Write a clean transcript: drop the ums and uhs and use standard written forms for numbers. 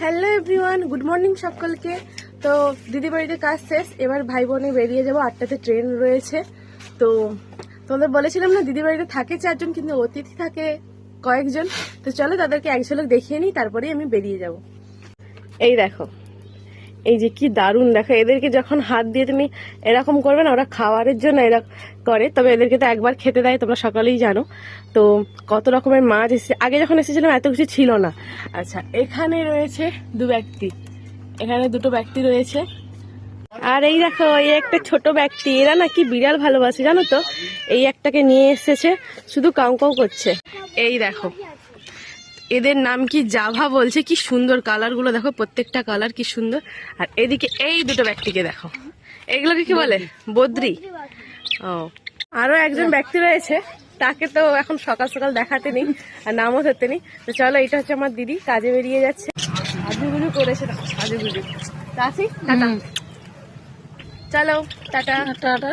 Hello everyone, good morning সকলকে। তো দিদি বাড়িতে কাজ শেষ, এবার ভাই বোনে বেরিয়ে যাবো। 8টাতে ট্রেন রয়েছে। তো তোমাদের বলেছিলাম না দিদি বাড়িতে থাকে 4জন, কিন্তু অতিথি থাকে কয়েকজন। তো চলো তাদেরকে এক ঝলক দেখিয়ে নিই, তারপরেই আমি বেরিয়ে যাব। এই দেখো, এই যে কি দারুণ, দেখো এদেরকে যখন হাত দিয়ে তুমি এরকম করবে না, ওরা খাওয়ারের জন্য এরকম করে। তবে এদেরকে তো একবার খেতে দেয়, তোমরা সকালেই জানো। তো কত রকমের মাছ এসেছে, আগে যখন এসেছিলাম এত কিছু ছিল না। আচ্ছা, এখানে রয়েছে এখানে দুটো ব্যক্তি রয়েছে। আর এই দেখো, এই একটা ছোট ব্যক্তি, এরা না কি বিড়াল ভালোবাসে জানো তো। এই একটাকে নিয়ে এসেছে, শুধু কাউ কাউ করছে। এই দেখো, এদের নাম কি জাভা বলছে। কি সুন্দর কালার গুলো দেখো, প্রত্যেকটা কালার কি সুন্দর। আর এদিকে এই দুটো ব্যক্তিকে দেখো, এগুলোকে কি বলে? বদ্রি। ও, আরো একজন ব্যক্তি রয়েছে, তাকে তো এখন সকাল সকাল দেখাতে নেই আর নামও ধরতে নেই। তো চলো, এটা হচ্ছে আমার দিদি, কাজে বেরিয়ে যাচ্ছে। সাজুগুজু করেছে, সাজুগুজু। আসি, টাটা। চলো টাটা টাটা।